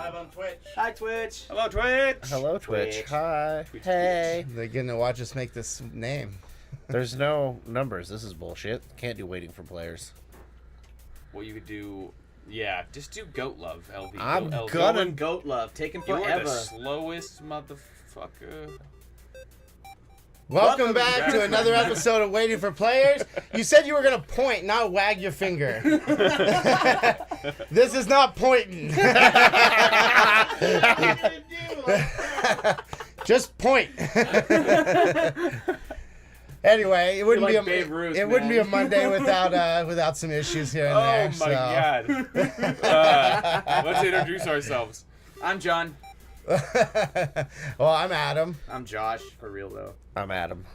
live on Twitch. Hi, Twitch. Hello, Twitch. Hello, Twitch. Hi. Twitch. Hey. They're going to watch us make this name. There's no numbers. This is bullshit. Can't do waiting for players. Well, you could do... Yeah, just do Goat Love, LV. I'm LV. gonna- Goat Love. Taking You are forever. the slowest motherfucker. Welcome back to another episode of Waiting for Players. You said you were going to point, not wag your finger. This is not pointing. Just point. Anyway, it wouldn't You're like be Babe Ruth, wouldn't be a man. Monday without some issues here and there. Oh, my God. Let's introduce ourselves. I'm John. Well, I'm Adam. I'm Josh. For real, though. I'm Adam.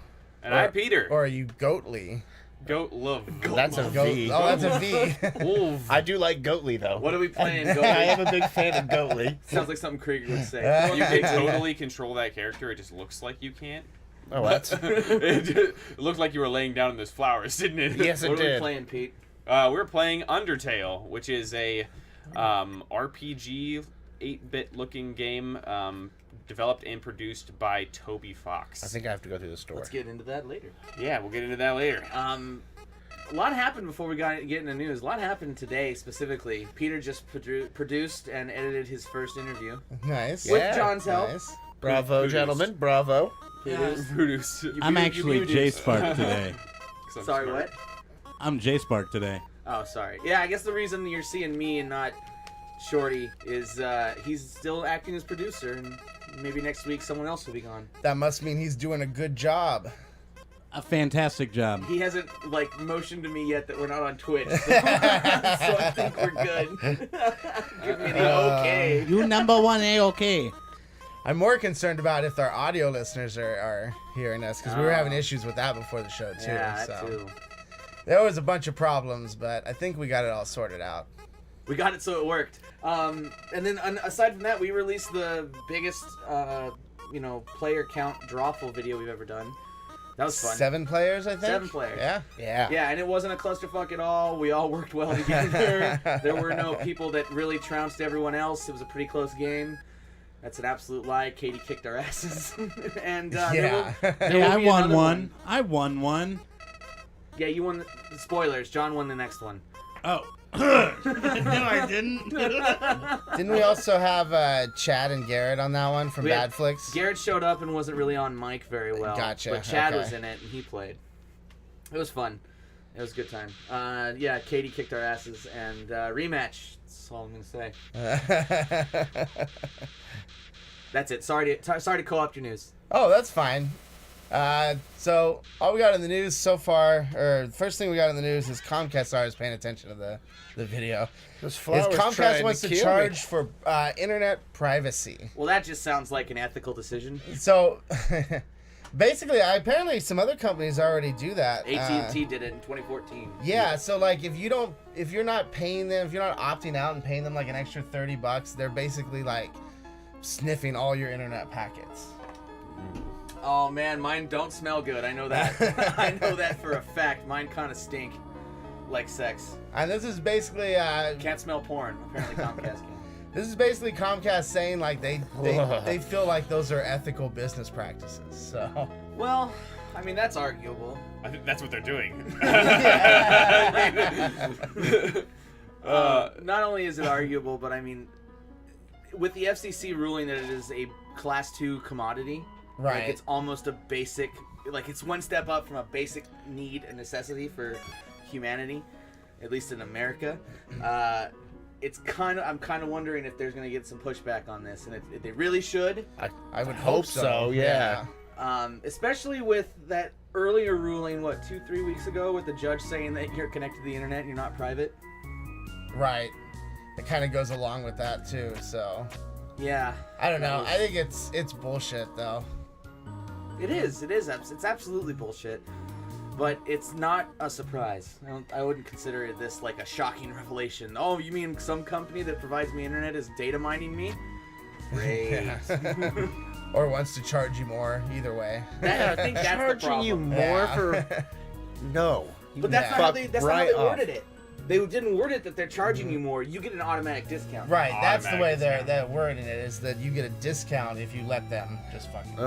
And I'm Peter. Or are you Goatly? Goat Love. That's a Goat. V. Oh, that's a V. Wolf. I do like Goatly, though. What are we playing? I Goat am a big fan of Goatly. Sounds like something Krieger would say. You can totally control that character. It just looks like you can't. Oh, that's... It looked like you were laying down in those flowers, didn't it? Yes, it What are we did. playing, Pete? We're playing Undertale, which is a RPG 8-bit looking game developed and produced by Toby Fox. I think I have to go through the store. Let's get into that later. Yeah, we'll get into that later. A lot happened before we get into the news. A lot happened today, specifically. Peter just produced and edited his first interview. Nice. With John's help. Nice. Bravo, Produced. gentlemen. Bravo. Produce. I'm actually J Spark today. Sorry, what? I'm J Spark today. Oh, sorry. Yeah, I guess the reason you're seeing me and not Shorty is he's still acting as producer, and maybe next week someone else will be gone. That must mean he's doing a good job. A fantastic job. He hasn't motioned to me yet that we're not on Twitch, so, so I think we're good. Give me the okay. You number one A-OK. I'm more concerned about if our audio listeners are hearing us, because we were having issues with that before the show, too. Yeah, so. that too. There was a bunch of problems, but I think we got it all sorted out. We got it so it worked. And then aside from that, we released the biggest, player count drawful video we've ever done. That was fun. 7 players, I think? 7 players. Yeah? Yeah. Yeah, and it wasn't a clusterfuck at all. We all worked well together. There were no people that really trounced everyone else. It was a pretty close game. That's an absolute lie. Katie kicked our asses. And Yeah. Hey, I be won another one. I won one. Yeah, you won. Spoilers. John won the next one. Oh. No, I didn't. Didn't we also have Chad and Garrett on that one from We had- Bad Flicks? Garrett showed up and wasn't really on mic very well. Gotcha, But Chad okay. was in it and he played. It was fun. It was a good time. Yeah, Katie kicked our asses and rematch. That's all I'm gonna say. That's it. Sorry to co-opt your news. Oh, that's fine. So all we got in the news so far, or the first thing we got in the news is Comcast started paying attention to the video. This Is flower's Comcast trying wants to kill me. charge for internet privacy. Well, that just sounds like an ethical decision. So basically, apparently some other companies already do that. AT&T did it in 2014. Yeah, so like if you're not paying them, if you're not opting out and paying them like an extra $30, they're basically like sniffing all your internet packets. Oh man, mine don't smell good. I know that. I know that for a fact. Mine kind of stink, like sex. And this is basically Can't smell porn. Apparently Comcast can. this is basically Comcast saying like they feel like those are ethical business practices. So Well, I mean that's arguable. I think that's what they're doing. Not only is it arguable, but I mean, with the FCC ruling that it is a Class 2 commodity, right. like it's almost a basic, like it's one step up from a basic need and necessity for humanity, at least in America. I'm kind of wondering if there's going to get some pushback on this, and if they really should. I would hope so. Yeah. Especially with that earlier ruling, 2-3 weeks ago, with the judge saying that you're connected to the internet and you're not private. Right. It kind of goes along with that too. So Yeah. I don't know. I think it's bullshit though. It is. It's absolutely bullshit. But it's not a surprise. I wouldn't consider this like a shocking revelation. Oh, you mean some company that provides me internet is data mining me? Great. Or wants to charge you more. Either way. I think that's the Charging problem. you more Yeah. for... No. But that's not how they right worded it. They didn't word it that they're charging you more. You get an automatic discount. Right, that's the way Automatic they're wording it, is that you get a discount if you let them just fucking. We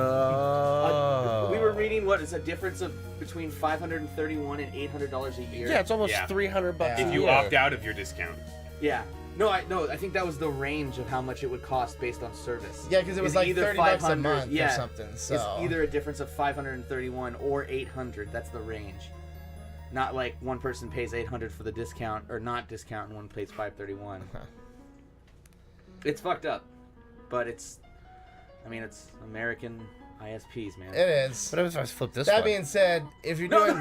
were reading what is a difference of between $531 and $800 a year. Yeah, it's almost Yeah. $300 Yeah. a If you year. opt out of your discount. Yeah. No, I think that was the range of how much it would cost based on service. Yeah, because it was It's like either $30 a 500 month yeah, or something. So It's either a difference of 531 or 800. That's the range. Not like one person pays 800 for the discount or not discount and one pays 531. It's fucked up. But it's American ISPs, man. it is. But if I flip this That one, being said, if you're doing,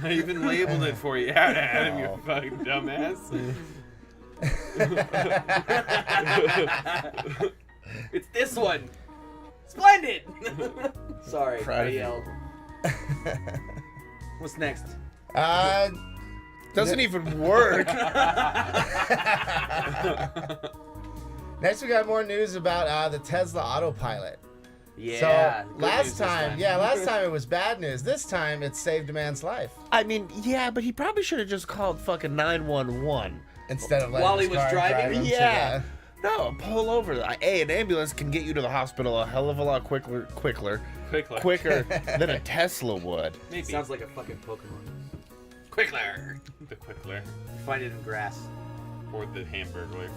I even labeled it for you, Adam, you fucking dumbass. It's this one. Splendid. Sorry, Proud I of you. yelled. What's next? doesn't even work. next we got more news about the Tesla autopilot. Yeah. So good last news this time it was bad news. This time it saved a man's life I mean, yeah, but he probably should have just called fucking 911. instead of letting While he his was car driving? drive him to Yeah. the- No, pull over. An ambulance can get you to the hospital a hell of a lot quicker Quickler. than a Tesla would. Maybe. Sounds like a fucking Pokemon. Quickler. The Quickler. You find it in grass. Or the Hamburglar.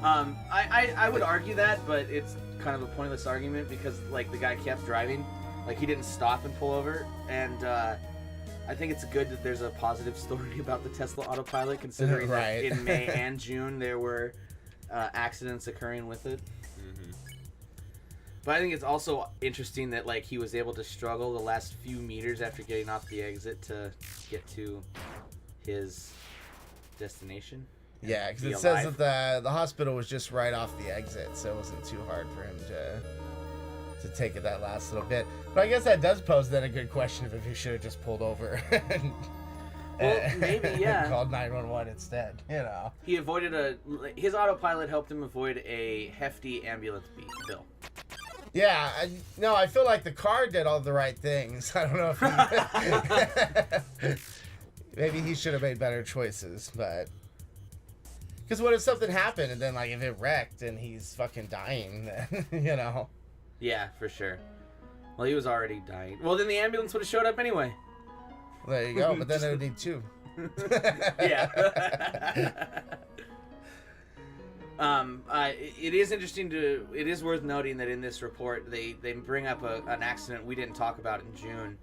I would argue that, but it's kind of a pointless argument because like the guy kept driving, like he didn't stop and pull over, and I think it's good that there's a positive story about the Tesla autopilot, considering Right. that in May and June there were accidents occurring with it. But I think it's also interesting that like he was able to struggle the last few meters after getting off the exit to get to his destination. Yeah, because Be it says alive. that the hospital was just right off the exit, so it wasn't too hard for him to take it that last little bit. But I guess that does pose then a good question of if he should have just pulled over Well, maybe, yeah. called 911 instead. You know. He avoided his autopilot helped him avoid a hefty ambulance bill. Yeah, I feel like the car did all the right things. I don't know if maybe he should have made better choices, but. Because what if something happened and then, like, if it wrecked and he's fucking dying, then, you know? Yeah, for sure. Well, he was already dying. Well, then the ambulance would have showed up anyway. There you go, but then they would need two. Yeah. It is interesting it is worth noting that in this report, they bring up an accident we didn't talk about in June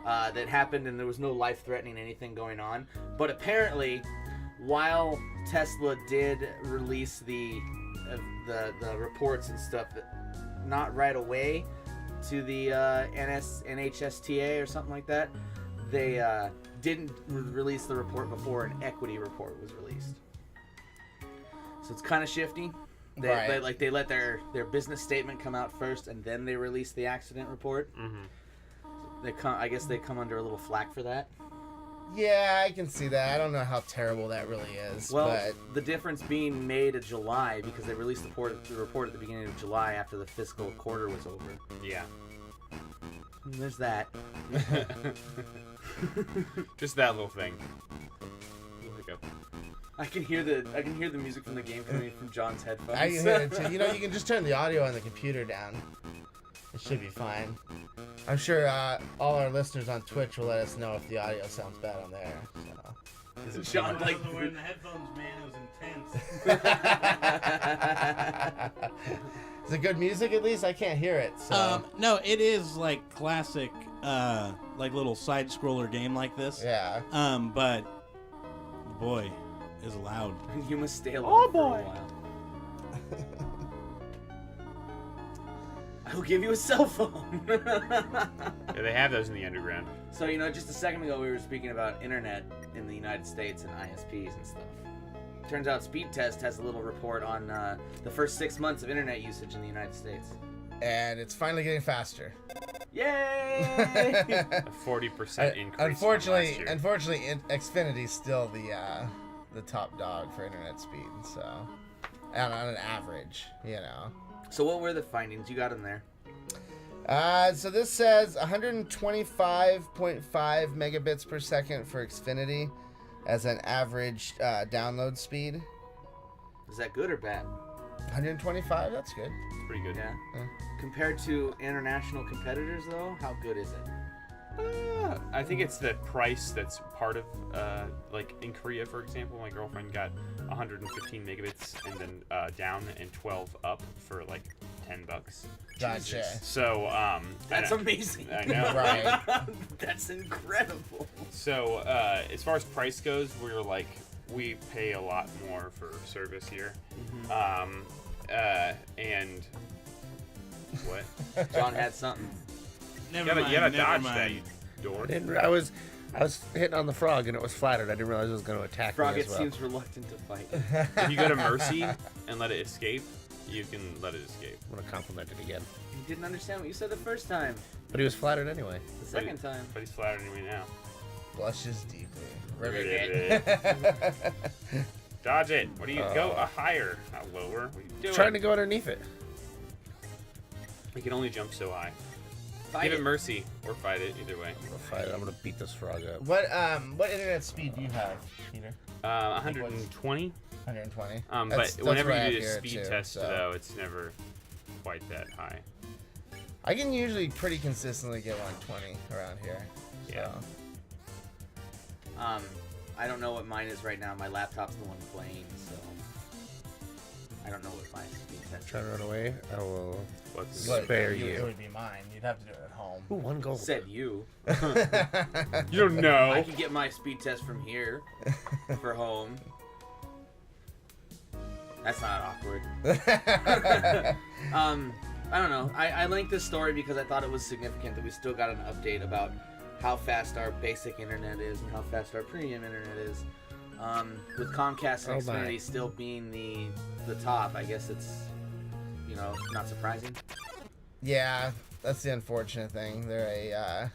that happened and there was no life-threatening anything going on. But apparently, while Tesla did release the reports and stuff, not right away to the NHSTA or something like that, they didn't release the report before an equity report was released. So it's kind of shifty. Right. They let their business statement come out first, and then they release the accident report. Mm-hmm. I guess they come under a little flack for that. Yeah, I can see that. I don't know how terrible that really is. Well, but the difference being May to July because they released the report at the beginning of July after the fiscal quarter was over. Yeah. And there's that. Just that little thing. There we go. I can hear the music from the game coming from John's headphones. I can hear it too. You know, you can just turn the audio on the computer down. It should be fine. I'm sure all our listeners on Twitch will let us know if the audio sounds bad on there. So. John like wearing the headphones, man. It was intense. Is it good music at least? I can't hear it. So No, it is like classic, like little side scroller game like this. yeah. But boy, is loud. you must stay alone for a while. I'll give you a cell phone. Yeah, they have those in the underground. So, just a second ago we were speaking about internet in the United States and ISPs and stuff. Turns out Speed Test has a little report on the first 6 months of internet usage in the United States. And it's finally getting faster. Yay! A 40% increase. Unfortunately, from last year. Xfinity's still the top dog for internet speed. So, on an average, So what were the findings? You got them there. So this says 125.5 megabits per second for Xfinity as an average download speed. Is that good or bad? 125, that's good. It's pretty good. Yeah. Yeah. Compared to international competitors, though, how good is it? I think it's the price that's part of, like in Korea, for example, my girlfriend got 115 megabits and then down and 12 up for like $10. Gotcha. So, That's amazing. I know. Right. That's incredible. So, as far as price goes, we pay a lot more for service here. And what? John had something. You gotta dodge that, you dork. I was hitting on the frog and it was flattered. I didn't realize it was going to attack me Frogget as well. seems reluctant to fight. If you go to Mercy and let it escape, you can let it escape. I'm going to compliment it again. He didn't understand what you said the first time. But he was flattered anyway. The second time. But he's flattering me now. Blushes deeply. Rivet. Dodge it. What do you go higher, not lower? What are you doing? Trying to go underneath it. You can only jump so high. Fight Give it. it Mercy or fight it, either way. I'm going to fight it. I'm going to beat this frog up. What internet speed do you have, Peter? 120. 120. But whenever what I you do a hear, speed too, test, so. though, it's never quite that high. I can usually pretty consistently get 120 around here. So. Yeah. I don't know what mine is right now. My laptop's the one playing, so I don't know what my speed test Trying to run away. I will What's But spare It you. would be mine. You'd have to do it at home. Ooh, one gold. said you. You don't know. I can get my speed test from here for home. That's not awkward. I don't know. I linked this story because I thought it was significant that we still got an update about how fast our basic internet is and how fast our premium internet is. With Comcast and Oh my. Xfinity still being the top, I guess it's, not surprising. Yeah, that's the unfortunate thing. They're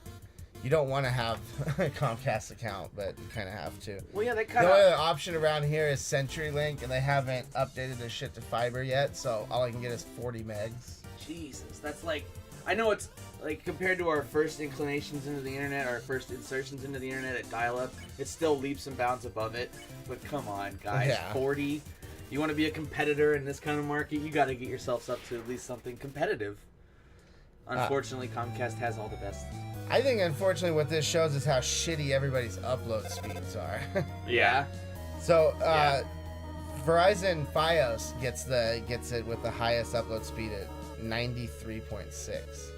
you don't want to have a Comcast account, but you kind of have to. Well, yeah, they The kind only of. other option around here is CenturyLink, and they haven't updated their shit to fiber yet, so all I can get is 40 megs. Jesus, that's like, I know it's like compared to our first inclinations into the internet, our first insertions into the internet at dial-up, it's still leaps and bounds above it. But come on, guys, Yeah. 40. You want to be a competitor in this kind of market, you got to get yourselves up to at least something competitive. Unfortunately, Comcast has all the best. I think, unfortunately, what this shows is how shitty everybody's upload speeds are. Yeah. So, Yeah. Verizon Fios gets it with the highest upload speed at 93.6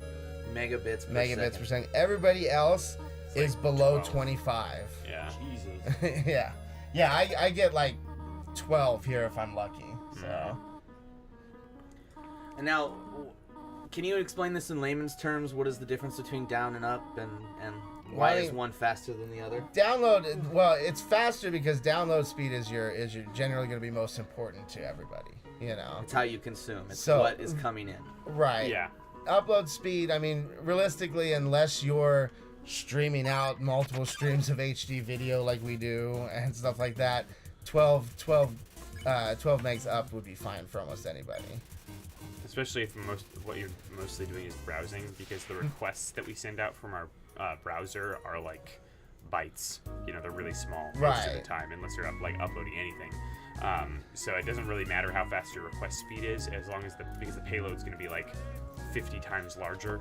Megabits per megabits second. per second. Everybody else is like below 12. 25. Yeah. Jesus. Yeah. Yeah, I get like 12 here if I'm lucky. So, And now, can you explain this in layman's terms? What is the difference between down and up, and why is one faster than the other? download, well, it's faster because download speed is your generally going to be most important to everybody, It's how you consume. It's So- what is coming in. Right. Yeah. Upload speed, I mean, realistically, unless you're streaming out multiple streams of HD video like we do and stuff like that, 12 megs up would be fine for almost anybody. Especially if what you're mostly doing is browsing, because the requests that we send out from our browser are like bytes. They're really small most of the Right. time, unless you're uploading anything. So it doesn't really matter how fast your request speed is, as long as because the payload's going to be like 50 times larger.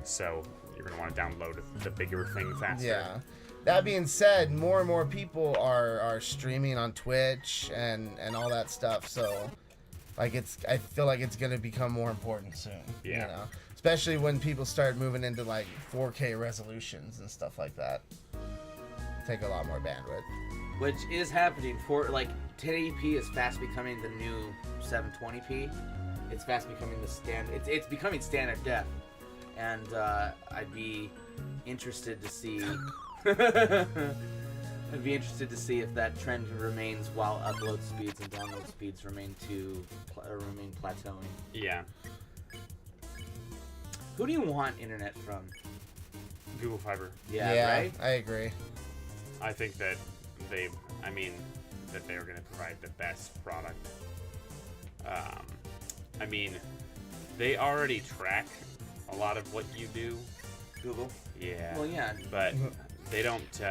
So you're going to want to download the bigger thing faster. Yeah. That being said, more and more people are streaming on Twitch and all that stuff. So, I feel like it's gonna become more important soon. Yeah. Especially when people start moving into like 4K resolutions and stuff like that. Take a lot more bandwidth. Which is happening. 1080p is fast becoming the new 720p. It's fast becoming the standard. It's becoming standard def, and I'd be interested to see. I'd be interested to see if that trend remains while upload speeds and download speeds remain plateauing. Yeah. Who do you want internet from? Google Fiber. Yeah, right? I agree. I think that they're going to provide the best product. They already track a lot of what you do. Google. Yeah. Well, yeah. But they don't.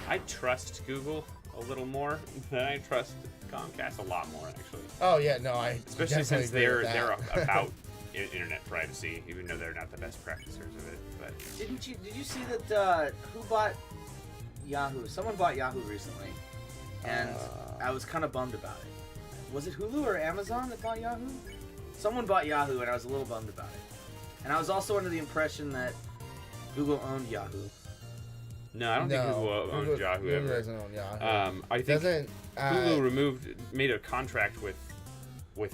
I trust Google a little more than I trust Comcast a lot more, actually. Oh yeah, no, I Especially since definitely agree they're with that. about internet privacy, even though they're not the best practitioners of it. But Did you see that? Who bought Yahoo? Someone bought Yahoo recently, and I was kind of bummed about it. Was it Hulu or Amazon that bought Yahoo? Someone bought Yahoo, and I was a little bummed about it. And I was also under the impression that Google owned Yahoo. no, I don't think Google owns Yahoo Google ever. doesn't own Yahoo. I think Doesn't Hulu made a contract with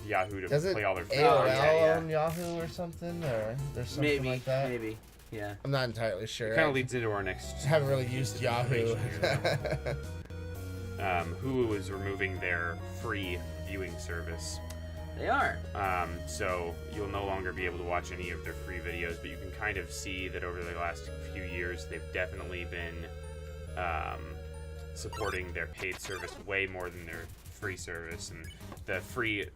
Yahoo to doesn't play all their AOL yeah. own Yahoo or something, or there's something Maybe, like that? maybe, yeah. I'm not entirely sure. Kind of leads into our next. I haven't really used Yahoo. Hulu is removing their free viewing service. They are. So you'll no longer be able to watch any of their free videos, but you can kind of see that over the last few years, they've definitely been supporting their paid service way more than their free service. And the free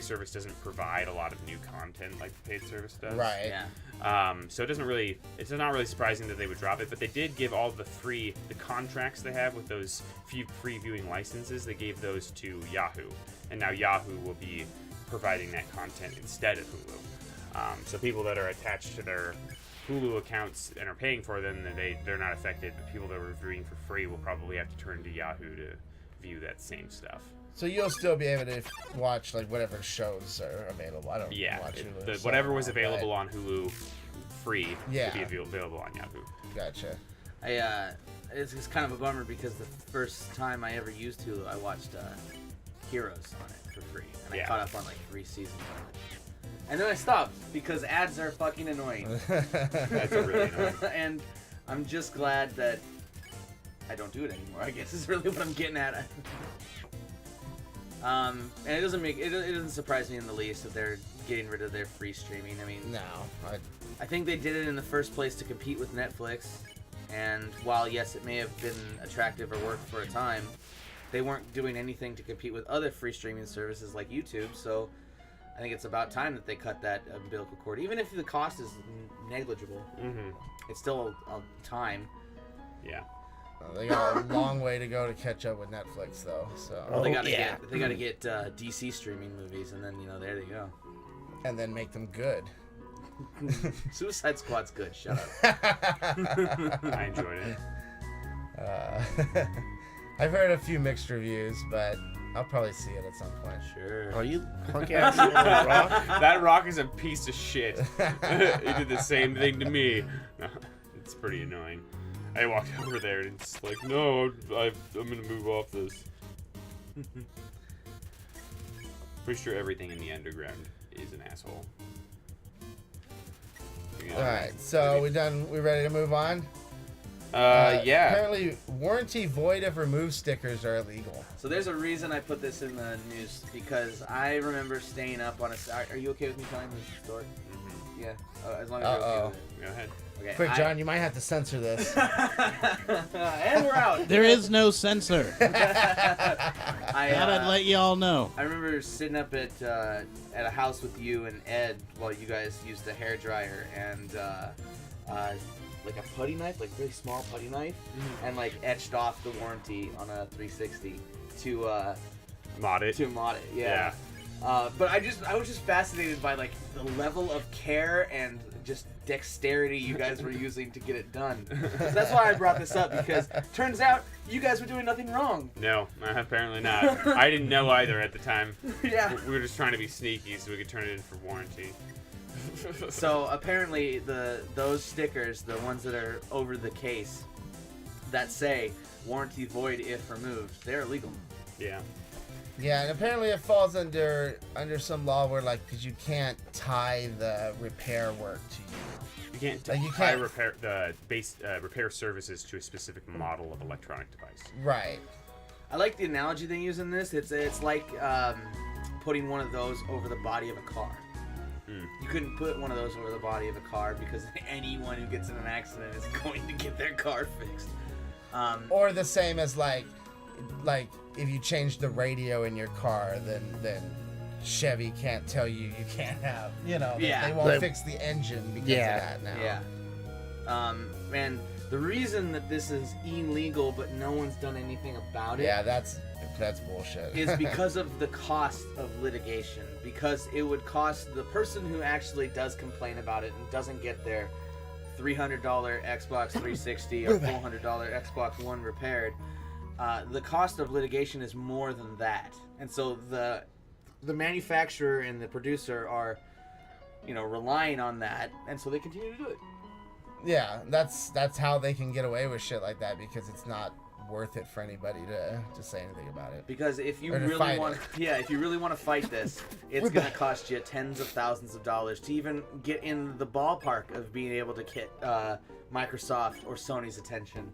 service doesn't provide a lot of new content like the paid service does. Right. Yeah. So it's not really surprising that they would drop it, but they did give all the contracts they have with those few free viewing licenses, they gave those to Yahoo. And now Yahoo will be providing that content instead of Hulu. So people that are attached to their Hulu accounts and are paying for them, they're not affected, but people that are viewing for free will probably have to turn to Yahoo to view that same stuff. So you'll still be able to watch like whatever shows are available. I don't watch Hulu. so whatever was but- available on Hulu free Yeah. will be available on Yahoo. Gotcha. It's kind of a bummer because the first time I ever used Hulu, I watched Heroes on it for free, and I caught up on like 3 seasons of it. And then I stopped because ads are fucking annoying. That's really annoying. And I'm just glad that I don't do it anymore, I guess is really what I'm getting at. And it doesn't surprise me in the least that they're getting rid of their free streaming. I mean, No. I think they did it in the first place to compete with Netflix, and while yes, it may have been attractive or worked for a time, they weren't doing anything to compete with other free streaming services like YouTube, so I think it's about time that they cut that umbilical cord. Even if the cost is negligible, it's still a time. Yeah. They got a long way to go to catch up with Netflix, though. So Well, they gotta get DC streaming movies, and then there they go. and then make them good. Suicide Squad's good. Shut up. I enjoyed it. I've heard a few mixed reviews, but I'll probably see it at some point. Sure. Oh, you punk ass little rock. That rock is a piece of shit. He did the same thing to me. No, it's pretty annoying. I walked over there and it's like, no, I'm gonna move off this. Pretty sure everything in the underground is an asshole. All right, so we done. We ready to move on? Yeah. Apparently, warranty void if removed stickers are illegal. So there's a reason I put this in the news, because I remember staying up on a... Are you okay with me telling this story? Yeah, as long as you're okay with it. Go ahead. Okay, Quick, John, you might have to censor this. and we're out. There is no censor. I I'd let you all know. I remember sitting up at a house with you and Ed while you guys used the hair dryer and like a putty knife, like a really small putty knife, and like etched off the warranty on a 360 to Mod it. Yeah. But I was just fascinated by like the level of care and just dexterity you guys were using to get it done. So that's why I brought this up, because turns out you guys were doing nothing wrong. No, apparently not. I didn't know either at the time. Yeah. We were just trying to be sneaky so we could turn it in for warranty. So apparently those stickers, the ones that are over the case that say warranty void if removed, they're illegal. Yeah. Yeah, and apparently it falls under some law where, like, because you can't tie the repair work to you. You can't Like, you tie can't- repair services to a specific model of electronic device. Right. I like the analogy they use in this. It's like putting one of those over the body of a car. You couldn't put one of those over the body of a car because anyone who gets in an accident is going to get their car fixed. Or the same as like if you change the radio in your car, then Chevy can't tell you can't have, you know, Yeah. they won't fix the engine because of that now. Yeah. And the reason that this is illegal but no one's done anything about it Yeah, that's bullshit. is because of the cost of litigation. Because it would cost the person who actually does complain about it and doesn't get their $300 Xbox 360 or $400 Xbox One repaired, the cost of litigation is more than that. And so the manufacturer and the producer are, relying on that, and so they continue to do it. Yeah, that's how they can get away with shit like that, because it's not worth it for anybody to say anything about it. Because if you Or to really fight want, it. if you really want to fight this, it's going to cost you tens of thousands of dollars to even get in the ballpark of being able to get Microsoft or Sony's attention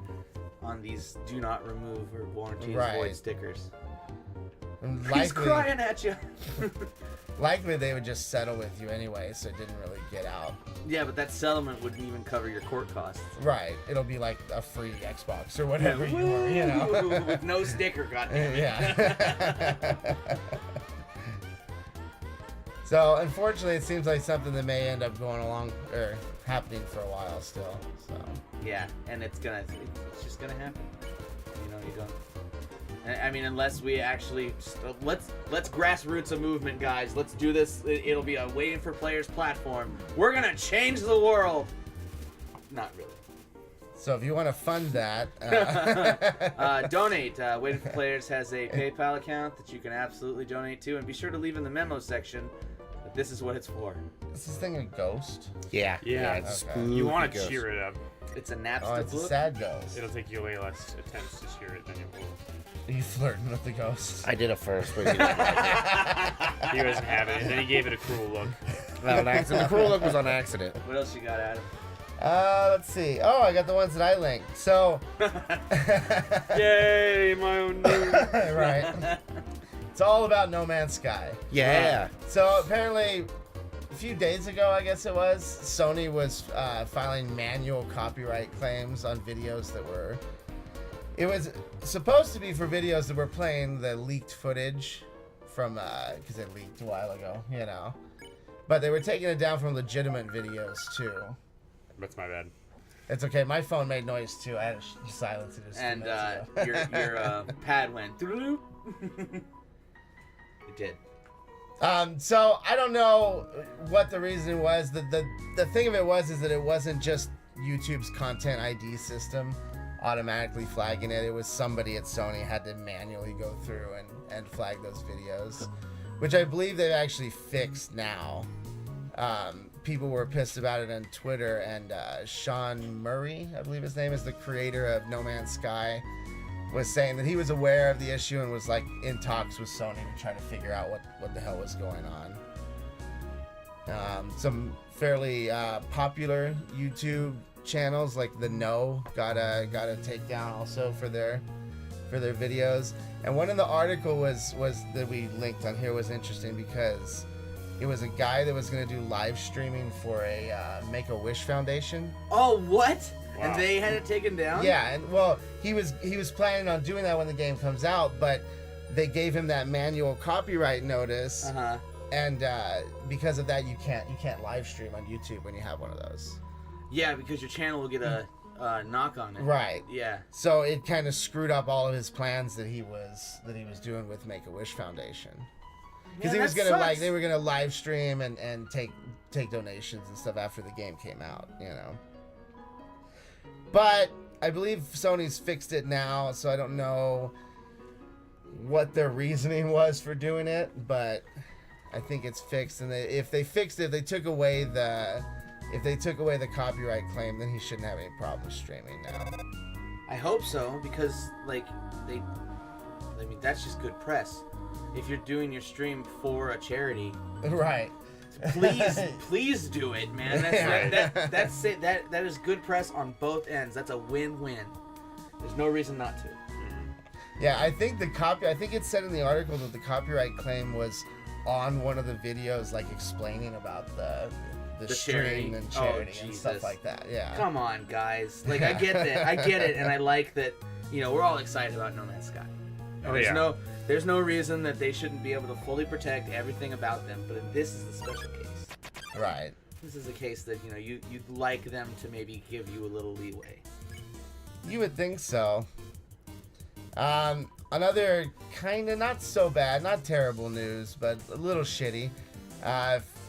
on these do not remove or warranties void stickers. And He's crying at you. likely they would just settle with you anyway, so it didn't really get out. Yeah, but that settlement wouldn't even cover your court costs. Right. It'll be like a free Xbox or whatever you want, you know. With no sticker, goddammit. Yeah. So, unfortunately, it seems like something that may end up going along or happening for a while still. So. Yeah, and it's just gonna happen. You don't. I mean, unless we actually let's grassroots a movement, guys. Let's do this. It'll be a Waiting for Players platform. We're gonna change the world. Not really. So if you want to fund that, donate. Waiting for Players has a PayPal account that you can absolutely donate to, and be sure to leave in the memo section that this is what it's for. is this thing a ghost? Yeah. Yeah. It's Okay. spooky You want to ghost. cheer it up. It's a Napster Oh, it's a book. sad ghost. It'll take you way less attempts to cheer it than it will. Are you flirting with the ghost? I did it first, but he didn't like it. He wasn't having it, and then he gave it a cruel look. On accident. The cruel look was on accident. What else you got, Adam? Let's see. Oh, I got the ones that I linked. So. Yay, my own news. Right. It's all about No Man's Sky. Yeah. So apparently, a few days ago, I guess it was, Sony was filing manual copyright claims on videos that were. It was supposed to be for videos that were playing the leaked footage from, because it leaked a while ago, you know. But they were taking it down from legitimate videos too. That's my bad. It's okay. My phone made noise too. I had to silence it. Just a few And minutes ago. your pad went through. It did. So I don't know what the reason was. The thing of it is that it wasn't just YouTube's content ID system automatically flagging it. It was somebody at Sony had to manually go through and flag those videos, which I believe they've actually fixed now. People were pissed about it on Twitter, and Sean Murray, I believe his name is, the creator of No Man's Sky, was saying that he was aware of the issue and was like in talks with Sony to try to figure out what the hell was going on. Some fairly popular YouTube channels like The No got a takedown also for their videos. And one of the article was that we linked on here was interesting because it was a guy that was going to do live streaming for a Make-A-Wish Foundation. Oh, what? Wow. And they had it taken down? Yeah, and well, he was planning on doing that when the game comes out, but they gave him that manual copyright notice, Uh-huh. and because of that, you can't live stream on YouTube when you have one of those. Yeah, because your channel will get a knock on it. Right. Yeah. So it kind of screwed up all of his plans that he was doing with Make-A-Wish Foundation. Because he was that gonna sucks. they were gonna live stream and take donations and stuff after the game came out, you know. But I believe Sony's fixed it now, so I don't know what their reasoning was for doing it, but I think it's fixed. And if they fixed it, if they took away the copyright claim, then he shouldn't have any problem streaming now. I hope so, because that's just good press. If you're doing your stream for a charity, Right. please do it, man. That's it. That is good press on both ends. That's a win-win. There's no reason not to. Yeah, I think it said in the article that the copyright claim was on one of the videos, like explaining about the charity. stream and Oh, charity and Jesus. stuff like that. Yeah. Come on, guys. Like, I get that. I get it, and I like that. We're all excited about No Man's Sky. Oh, yeah. There's no reason that they shouldn't be able to fully protect everything about them, but this is the special case. Right. This is a case that, you know, you'd like them to maybe give you a little leeway. You would think so. Another kind of not so bad, not terrible news, but a little shitty.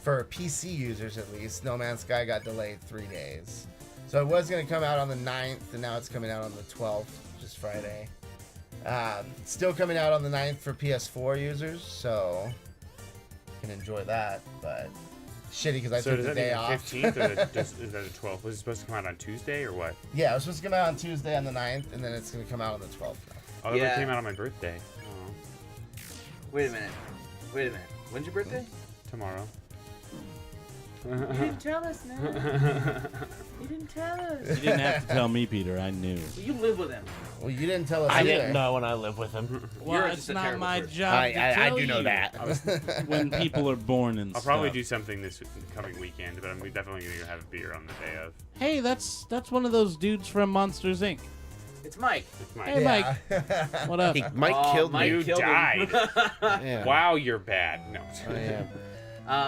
For PC users at least, No Man's Sky got delayed 3 days. So it was going to come out on the 9th, and now it's coming out on the 12th, which is Friday. Still coming out on the 9th for PS4 users, so you can enjoy that, but shitty because I took the day off. 15th or is that the 12th? Was it supposed to come out on Tuesday or what? Yeah, it was supposed to come out on Tuesday on the 9th, and then it's going to come out on the 12th now. Oh, Yeah. it came out on my birthday. Oh. Wait a minute. When's your birthday? Tomorrow. You didn't tell us, man. You didn't tell us. You didn't have to tell me, Peter. I knew. You live with him. Well, you didn't tell us I either. didn't know when I lived with him. Well, You're it's just a not terrible my person. job to I tell do know you that. when people are born and I'll stuff. probably do something this coming weekend, but I'm definitely going to have a beer on the day of. Hey, that's one of those dudes from Monsters Inc. It's Mike. It's my Hey, Mike. What up? Mike killed Mike me. You killed him. died. Yeah. Wow, you're bad. No. I am.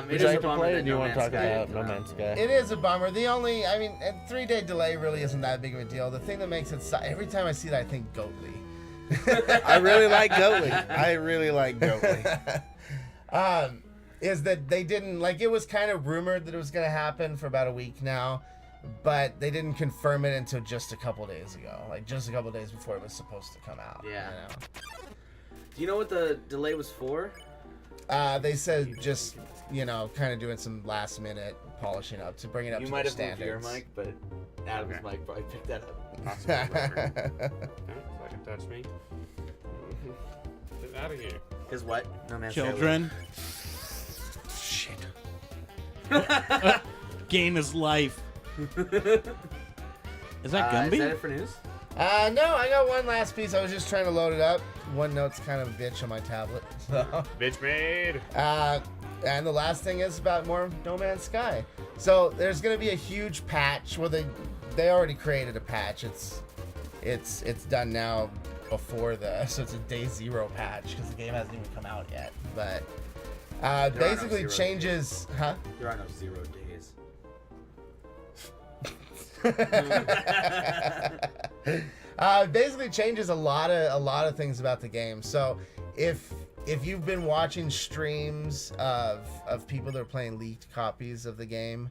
It Would is you a like to bummer play, that or do you No want to Man's talk Sky about isn't No around. Man's Sky? It is a bummer. A 3-day delay really isn't that big of a deal. The thing that makes it every time I see that, I think Goatly. I really like Goatly. Is that they didn't, like, it was kind of rumored that it was going to happen for about a week now, but they didn't confirm it until just a couple days ago, like just a couple days before it was supposed to come out. Yeah. You know? Do you know what the delay was for? They said just, you know, kind of doing some last minute polishing up to bring it up You to might their have moved your standards. mic, but Adam's Okay. mic probably picked that up. Possibly whatever. No, so I can touch me. Get out of here. Because what? No Man's Sky. Children. Shit. Gain his life. Is that Is Gumby? that it for news? No, I got one last piece. I was just trying to load it up. OneNote's kind of a bitch on my tablet. So. Bitch made. And the last thing is about more No Man's Sky. So there's going to be a huge patch. Well, they already created a patch. It's done now before so it's a day 0 patch because the game hasn't even come out yet. But basically no 0 changes, huh? There are no 0 days. Basically changes a lot of things about the game. So if you've been watching streams of people that are playing leaked copies of the game,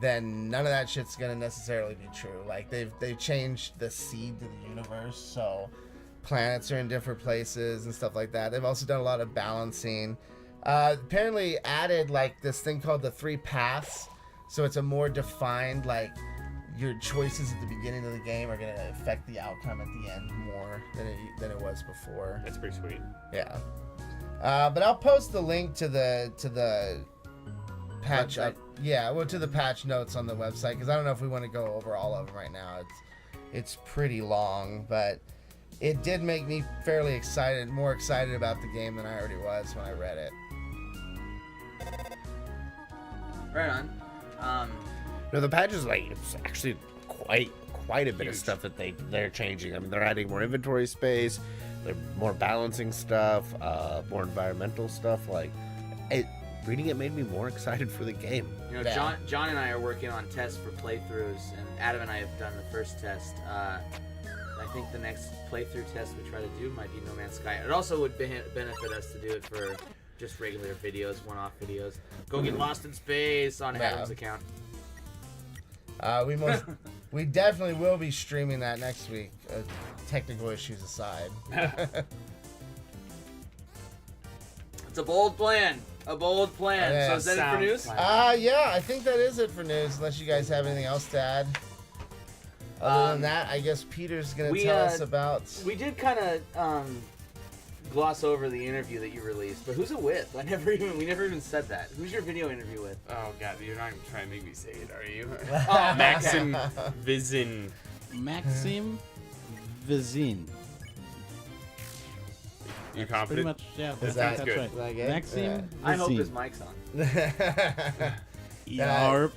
then none of that shit's gonna necessarily be true. Like they've changed the seed to the universe, so planets are in different places and stuff like that. They've also done a lot of balancing. Apparently added like this thing called the 3 paths, so it's a more defined, like, your choices at the beginning of the game are going to affect the outcome at the end more than it was before. That's pretty sweet. Yeah. But I'll post the link to the patch Website? to the patch notes on the website, because I don't know if we want to go over all of them right now. It's pretty long, but it did make me fairly excited, more excited about the game than I already was when I read it. Right on. No, the patch is like, it's actually quite a bit of Huge. stuff that they're changing. I mean, they're adding more inventory space, they're more balancing stuff, more environmental stuff. Like, reading it made me more excited for the game. You know, Yeah. John and I are working on tests for playthroughs, and Adam and I have done the first test. I think the next playthrough test we try to do might be No Man's Sky. It also would benefit us to do it for just regular videos, one-off videos. Go get lost in space on Yeah. Adam's account. We definitely will be streaming that next week, technical issues aside. It's a bold plan. A bold plan. Yeah, So is that it for sounds news? like- Yeah, I think that is it for news, unless you guys have anything else to add. Other than that, I guess Peter's going to we, tell us about... We did kind of gloss over the interview that you released, but who's it with? We never even said that. Who's your video interview with? Oh god, you're not even trying to make me say it, are you? Oh, Maxim Vizin. Maxim Vizin. You Pretty confident? much, yeah. Is that's that good? right. Is that good? Maxim I hope Vizin. his mic's on. Yarp.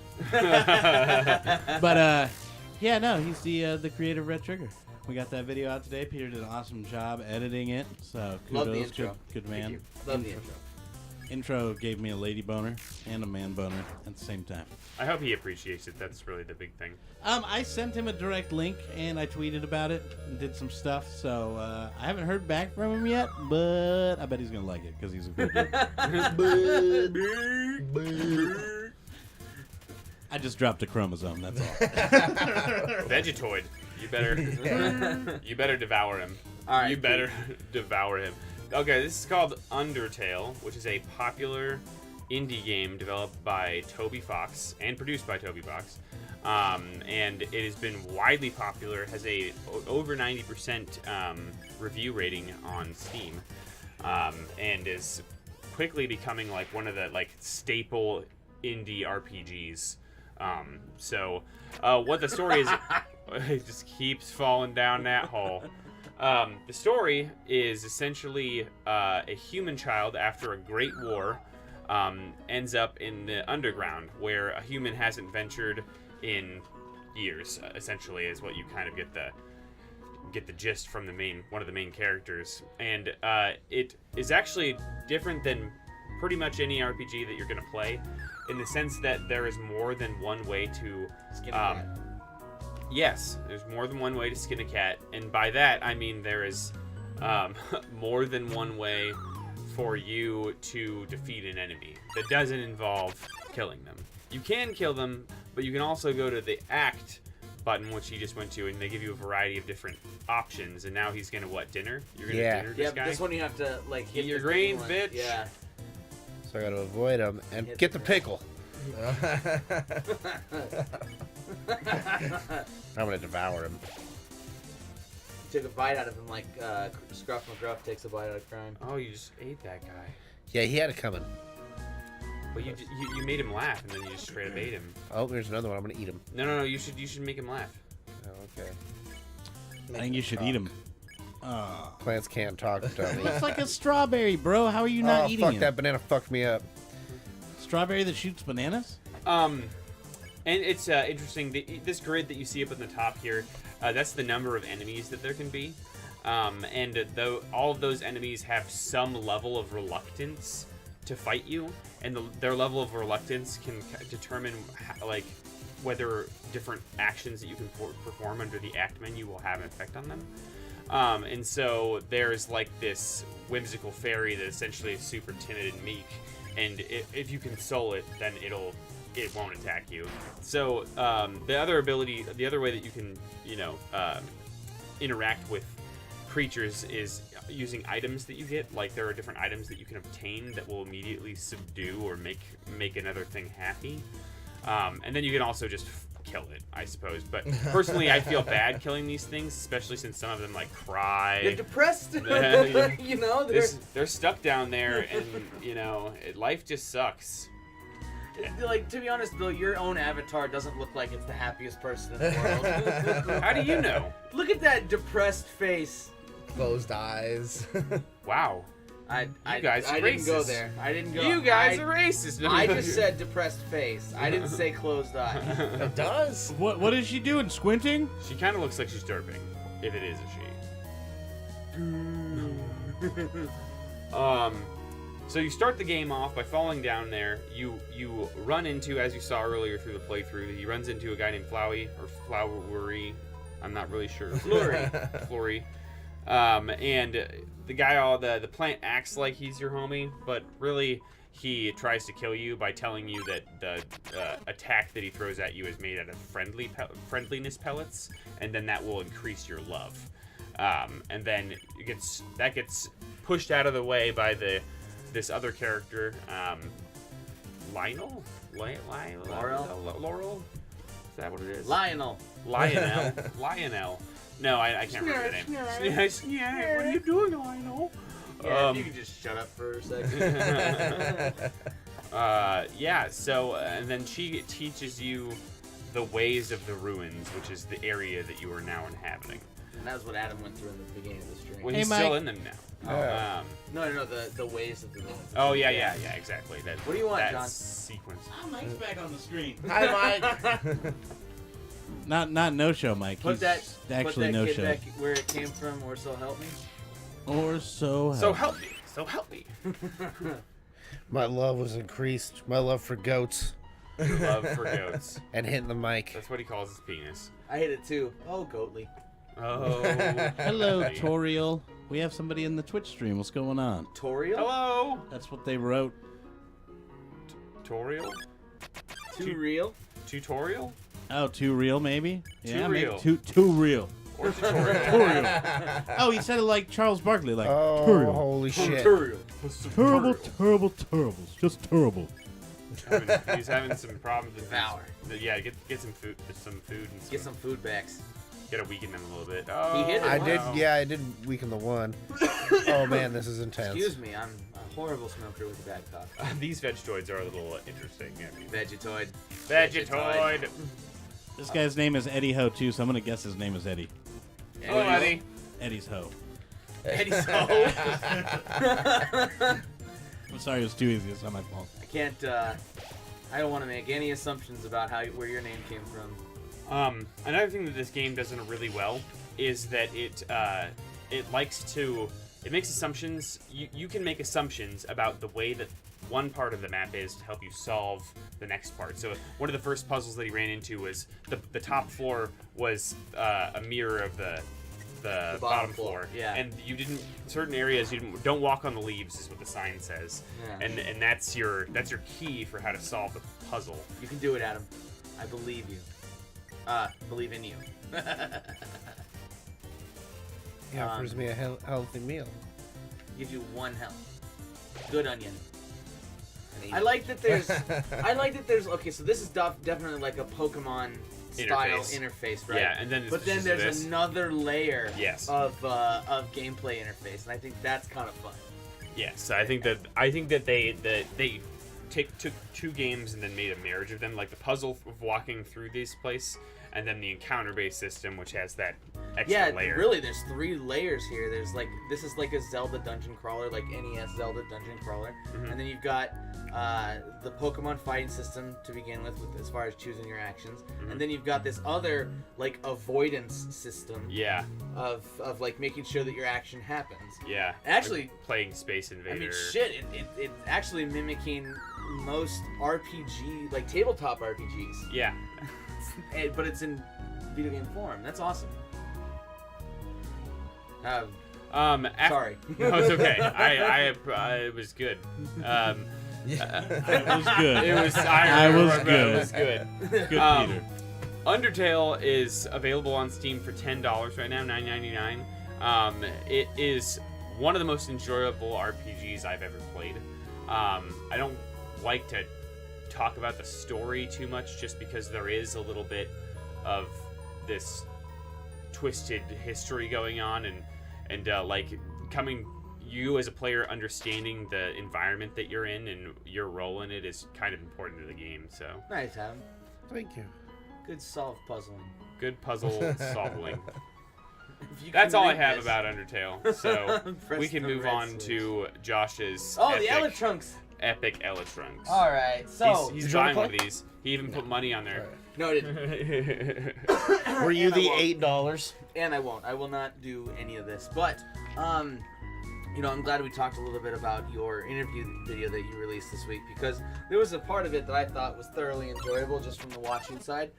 But yeah, no, he's the creator of Red Trigger. We got that video out today. Peter did an awesome job editing it. So Love the kudos, intro. good man. Thank you. Love the intro. Intro gave me a lady boner and a man boner at the same time. I hope he appreciates it. That's really the big thing. I sent him a direct link and I tweeted about it and did some stuff. So I haven't heard back from him yet, but I bet he's gonna like it because he's a good dude. I just dropped a chromosome. That's all. Vegetoid. You better devour him. All right, You better devour him. Okay, this is called Undertale, which is a popular indie game developed by Toby Fox and produced by Toby Fox. And it has been widely popular, has a over 90% review rating on Steam, and is quickly becoming like one of the like staple indie RPGs. What the story is, it just keeps falling down that hole. The story is essentially a human child after a great war ends up in the underground where a human hasn't ventured in years. Essentially, is what you kind of get the gist from one of the main characters, and it is actually different than pretty much any RPG that you're going to play, in the sense that there is more than one way to Skin a cat. Yes, there's more than one way to skin a cat, and by that I mean there is more than one way for you to defeat an enemy that doesn't involve killing them. You can kill them, but you can also go to the act button, which he just went to, and they give you a variety of different options. And now he's gonna dinner? You're gonna dinner this guy? This one you have to like hit Eat your the grains, one. bitch. Yeah. So I gotta avoid them and Hit get the the pickle. I'm gonna devour him. Took a bite out of him like Scruff McGruff takes a bite out of crime. Oh, you just ate that guy. Yeah, he had it coming. Well, you made him laugh, and then you just straight up ate him. Oh, there's another one. I'm gonna eat him. No. You should make him laugh. Oh, okay. I think you should eat him. Plants can't talk, dummy. It's like a strawberry, bro. How are you not eating fuck it? that banana fucked me up. Strawberry that shoots bananas? And it's interesting. This grid that you see up at the top here, that's the number of enemies that there can be. And though all of those enemies have some level of reluctance to fight you, and their level of reluctance can determine like whether different actions that you can perform under the act menu will have an effect on them. And so there's like this whimsical fairy that essentially is super timid and meek, and if you console it, then it won't attack you. So the other way that you can interact with creatures is using items that you get. Like there are different items that you can obtain that will immediately subdue or make another thing happy. And then you can also just kill it, I suppose. But personally, I feel bad killing these things, especially since some of them like cry. They're depressed. You know, They're stuck down there, and life just sucks. Like, to be honest though, your own avatar doesn't look like it's the happiest person in the world. How do you know? Look at that depressed face. Closed eyes. You Wow. guys are I didn't go racist. there. I didn't go. You guys are racist. I just said depressed face. I didn't say closed eye. It does. What is she doing? Squinting? She kind of looks like she's derping, if it is a she. So you start the game off by falling down there. You run into, as you saw earlier through the playthrough, he runs into a guy named Flowey, or Flowery. I'm not really sure. Flory. And the guy, the plant acts like he's your homie, but really he tries to kill you by telling you that the attack that he throws at you is made out of friendliness pellets, and then that will increase your love. And then that gets pushed out of the way by this other character, Lionel? Laurel? Is that what it is? Lionel. Lionel. No, I can't remember the name. Yeah, what are you doing, Lionel? Yeah, if you could just shut up for a second. So, and then she teaches you the ways of the ruins, which is the area that you are now inhabiting. And that was what Adam went through in the beginning of the stream. Well, Hey, he's Mike. still in them now. Yeah. No, the ways of the ruins. Oh, yeah, exactly. What do you want, that John? sequence. Oh, Mike's back on the screen. Hi, Mike. Not no show, Mike. Put He's that actually no kid show. back where it came from, or so help me. Or so. So help me. So help me. My love was increased. My love for goats Your love for goats. and hitting the mic. That's what he calls his penis. I hate it too. Oh, Goatly. Oh. Hello, Goatly. Toriel. We have somebody in the Twitch stream. What's going on? Toriel? Hello. That's what they wrote. Tutorial? Too real? Tutorial? Oh, too real, maybe? Too maybe real. Too real. Or tutorial? Toriel. Oh, he said it like Charles Barkley, like Oh, Toriel. holy shit. Toriel. Terrible, terrible, terrible. Just terrible. He's having some problems with Devour. Yeah, get some food, and some Get some food backs. Gotta weaken them a little bit. Oh, He hit it. I Wow. did, yeah, I did weaken the one. Oh man, this is intense. Excuse me, I'm a horrible smoker with a bad cough. These Vegetoids are a little interesting. I mean, Vegetoid. Vegetoid. This guy's name is Eddie Ho, too, so I'm going to guess his name is Eddie. Oh, Eddie. Eddie's Ho. Eddie's Ho. I'm sorry, it was too easy. It's not my fault. I can't, I don't want to make any assumptions about where your name came from. Another thing that this game does really well is that it makes assumptions. You can make assumptions about the way that one part of the map is to help you solve the next part. So one of the first puzzles that he ran into was the top floor was a mirror of the bottom floor. Yeah. And you didn't certain areas don't walk on the leaves is what the sign says. Yeah. And that's your key for how to solve the puzzle. You can do it, Adam. I believe you. Believe in you. He offers me a healthy meal. Gives you 1 health. Good onion. I like that there's. Okay, so this is definitely like a Pokemon style interface, right? Yeah, and then but then there's another layer Yes. of gameplay interface, and I think that's kind of fun. Yes, I think that they took 2 games and then made a marriage of them, like the puzzle of walking through this place, and then the encounter-based system, which has that extra layer. Really, there's 3 layers here. There's like this is like a Zelda dungeon crawler, like NES Zelda dungeon crawler, and then you've got the Pokemon fighting system to begin with as far as choosing your actions, and then you've got this other like avoidance system. Yeah. Of like making sure that your action happens. Yeah. Actually, like playing Space Invader. I mean, shit, it's actually mimicking most RPG, like tabletop RPGs. Yeah. But it's in video game form. That's awesome. Sorry. No, it's okay. It was good. It was good. It was. I was remember good. It was good. Good, Peter. Undertale is available on Steam for $10 right now, $9.99. It is one of the most enjoyable RPGs I've ever played. I don't like to talk about the story too much, just because there is a little bit of this twisted history going on, and like you as a player understanding the environment that you're in and your role in it is kind of important to the game. So Nice, Adam. Thank you. Good solve puzzling. good puzzle solving. If you That's can all I read have this. about Undertale. So Press we can the move red on switch. to Josh's Oh, epic, the Elytrunks. epic Elytrunks. All right, so He's Did you wanna buying one play? of these. He even put money on there. noted. Were you And I the won't. $8? And I won't. I will not do any of this. But, you know, I'm glad we talked a little bit about your interview video that you released this week, because there was a part of it that I thought was thoroughly enjoyable just from the watching side,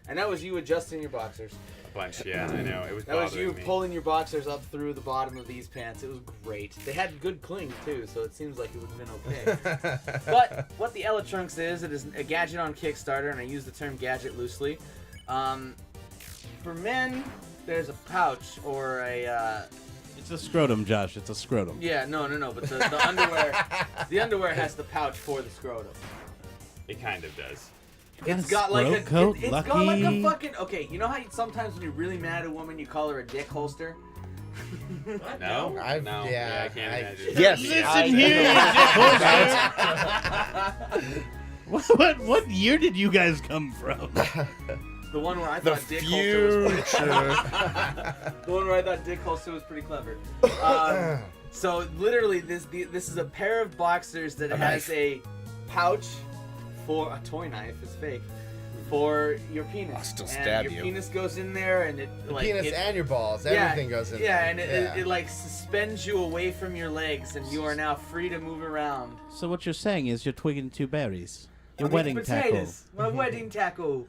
and that was you adjusting your boxers. A bunch, yeah, I know. It was That was bothering you me. pulling your boxers up through the bottom of these pants. It was great. They had good cling too, so it seems like it would have been okay. But what the Elytrunks is, it is a gadget on Kickstarter, and I use the term gadget loosely. For men, there's a pouch or a It's a scrotum, Josh. It's a scrotum. yeah, no, but the underwear, the underwear has the pouch for the scrotum. It kind of does. It's got like a coat, it's got like a lucky. fucking okay. You know how sometimes when you're really mad at a woman, you call her a dick holster. No? I've- No. yeah, I can't I- imagine. Yes. Listen here, you dick holster. What year did you guys come from? The one where I The thought dick holster was pretty future. The one where I thought Dick Holster was pretty clever. So literally, this is a pair of boxers that has a pouch for a toy knife. It's fake. for your penis. I'll still and stab your you. penis goes in there, and it like Penis it, and your balls, yeah, everything goes in yeah, there. and it like suspends you away from your legs, and you are now free to move around. So what you're saying is you're twigging two berries. Your I'm wedding eating tackle. potatoes. My wedding tackle.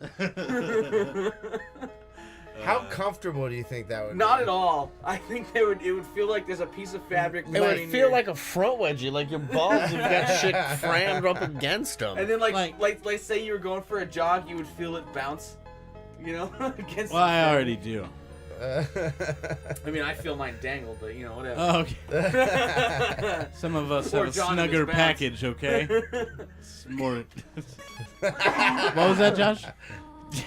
How comfortable do you think that would Not be? at all. I think it would feel like there's a piece of fabric. It between would feel your- like a front wedgie, like your balls have got shit crammed up against them. And then like- like say you were going for a jog, you would feel it bounce. You know, against. Well, the I fabric. already do. I mean, I feel mine dangle, but you know, whatever. Oh, okay. Some of us Poor have a John and his snugger bounce. package, okay? It's more. What was that, Josh?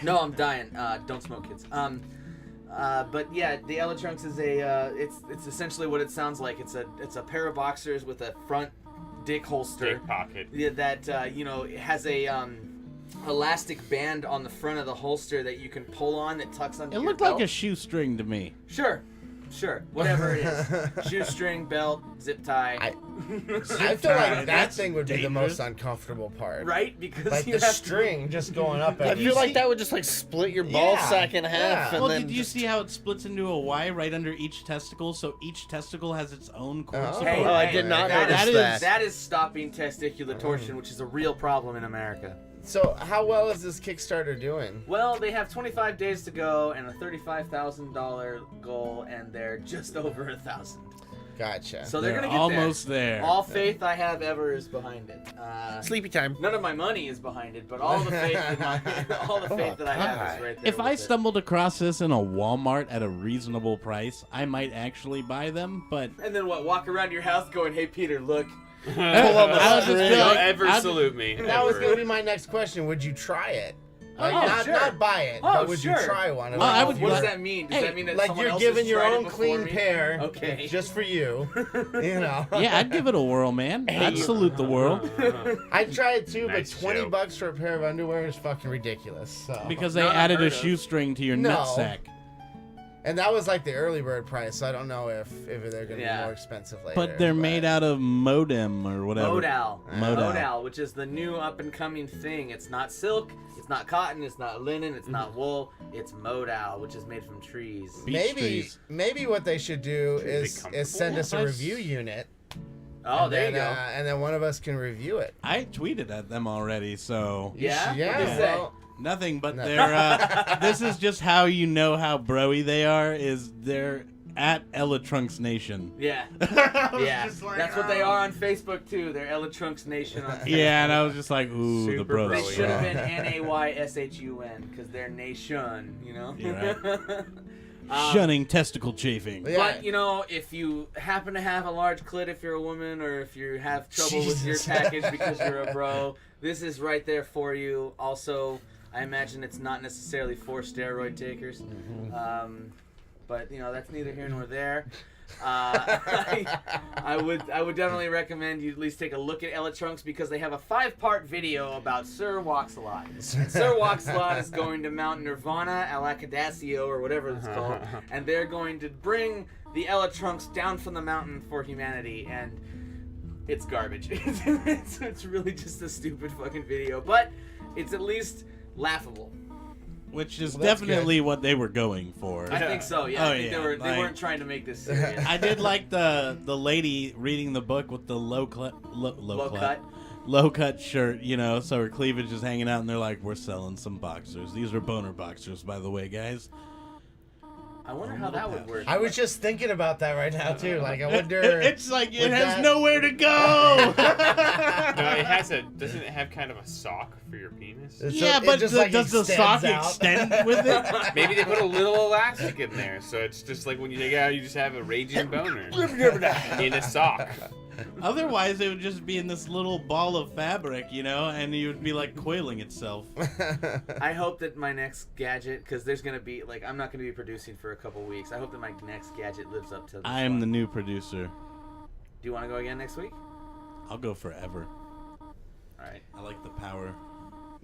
No, I'm dying. Don't smoke, kids. But yeah, the Electrunks is a. It's essentially what it sounds like. It's a pair of boxers with a front dick holster. Dick pocket. Yeah, that it has a elastic band on the front of the holster that you can pull on that tucks under It your looked belt. like a shoestring to me. Sure, whatever it is. Shoestring, belt, zip tie. I feel like that That's thing would be the dangerous. most uncomfortable part. Right, because Like you the have to- string just going up I at feel you. like that would just like split your ball Yeah, sack in half, yeah. and Well, then did you just- see how it splits into a Y right under each testicle? So each testicle has its own cord Oh. support. Hey, Oh, I hey, did not that notice is- that. That is stopping testicular torsion, which is a real problem in America. So how well is this Kickstarter doing? Well, they have 25 days to go and a $35,000 goal, and they're just over 1,000. Gotcha. So they're They're gonna get almost there. All faith I have ever is behind it. sleepy time. None of my money is behind it, but all the faith, all the faith that I have is right there. If I with it. stumbled across this in a Walmart at a reasonable price, I might actually buy them, but And then what? Walk around your house going, "Hey Peter, look." Pull up a I'll just be string. Don't like- ever I'd- salute me. that was ever. gonna be my next question. Would you try it? Like, Oh, not, sure. not buy it, Oh, but would sure. you try one? Well, I would what does be- that mean? Does Hey, that mean that Like someone you're else giving has your tried it own before clean me? pair, Okay. just for you. You know. yeah, I'd give it a whirl, man. I'd salute the world I'd try it too, Nice but $20 joke. for a pair of underwear is fucking ridiculous. So. because they Not added a unheard of. shoestring to your No. nutsack. And that was like the early bird price, so I don't know if they're gonna Yeah. be more expensive later. But they're made out of modem or whatever. Modal. Modal. Modal, which is the new up and coming thing. It's not silk, it's not cotton, it's not linen, it's not wool. It's modal, which is made from trees. Beech trees. Maybe what they should do Should be is send us a comfortable. review unit. Oh, and there you then, go. And then one of us can review it. I tweeted at them already, so Yeah? Yeah. What'd they say? Well, nothing. But No. they're. This is just how you know how broy they are. Is they're at Electrunks Nation. Yeah. Yeah. just like, That's what they oh. are on Facebook too. They're Electrunks Nation on Facebook. Yeah, and I was just like, ooh, the Super bros. They broy. should have Yeah. been NAYSHUN because they're nation, you know? You're Shunning testicle chafing. Yeah. But, you know, if you happen to have a large clit if you're a woman, or if you have trouble with your Jesus. package because you're a bro, this is right there for you. Also, I imagine it's not necessarily for steroid takers. But, you know, that's neither here nor there. I would definitely recommend you at least take a look at Electrunks because they have a 5-part video about Sir Walks-a-Lot. And Sir Walks-a-Lot is going to Mount Nirvana, Alakadacio, or whatever it's called, and they're going to bring the Electrunks down from the mountain for humanity, and it's garbage. It's really just a stupid fucking video, but it's at least laughable. Which is Well, that's definitely what they were going for. I think so, yeah. Oh, I think yeah, they like- weren't trying to make this serious. I did like the lady reading the book with the low cut shirt, you know, so her cleavage is hanging out, and they're like, "We're selling some boxers. These are boner boxers, by the way, guys." I wonder how that would work. I was just thinking about that right now too. Like I wonder. It's like it With has that- nowhere to go. No, it has a. Doesn't it have kind of a sock for your penis? So Yeah, it but just, does the sock extends out. extend with it? Maybe they put a little elastic in there, so it's just like when you take it out, you just have a raging boner in a sock. Otherwise, it would just be in this little ball of fabric, you know, and it would be like coiling itself. I hope that my next gadget, because there's going to be, like, I'm not going to be producing for a couple weeks. I hope that my next gadget lives up to this I am one. the new producer. Do you want to go again next week? I'll go forever. All right. I like the power.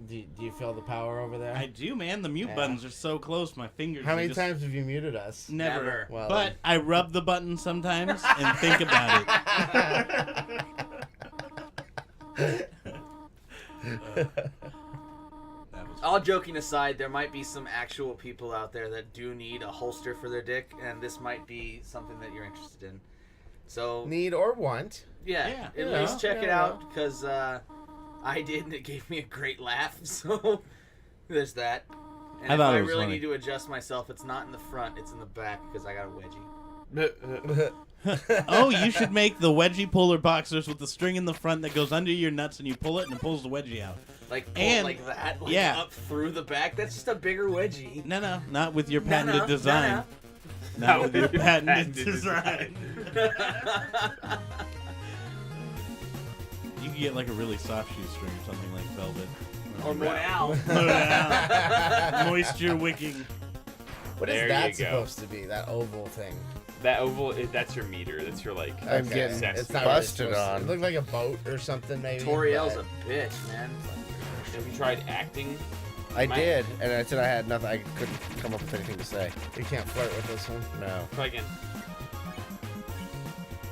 Do you feel the power over there? I do, man. The mute Yeah. buttons are so close. My fingers. How are many just times have you muted us? Never. Never. Well, But I rub the button sometimes and think about it. I'll joking aside, there might be some actual people out there that do need a holster for their dick, and this might be something that you're interested in. So Need or want. yeah, you at know, least check you it know. out because I did, and it gave me a great laugh. So there's that. And I if thought I it was really funny. need to adjust myself, it's not in the front; it's in the back because I got a wedgie. Oh, you should make the wedgie polar boxers with the string in the front that goes under your nuts, and you pull it, and it pulls the wedgie out. Like pull And- like that, like yeah. up through the back. That's just a bigger wedgie. No, not with your No, patented no, design. no, Not with your patented Patented design. You could get like a really soft shoestring or something like velvet. Or Royale. Moisture wicking. What is There that you go. supposed to be? That oval thing. That oval, that's your meter. That's your like. I'm getting Sex. It's not busted really supposed to- on. It looked like a boat or something, maybe. Toriel's but- a bitch, man. Have you tried acting? I My- did, and I said I had nothing. I couldn't come up with anything to say. You can't flirt with this one. No. Try again.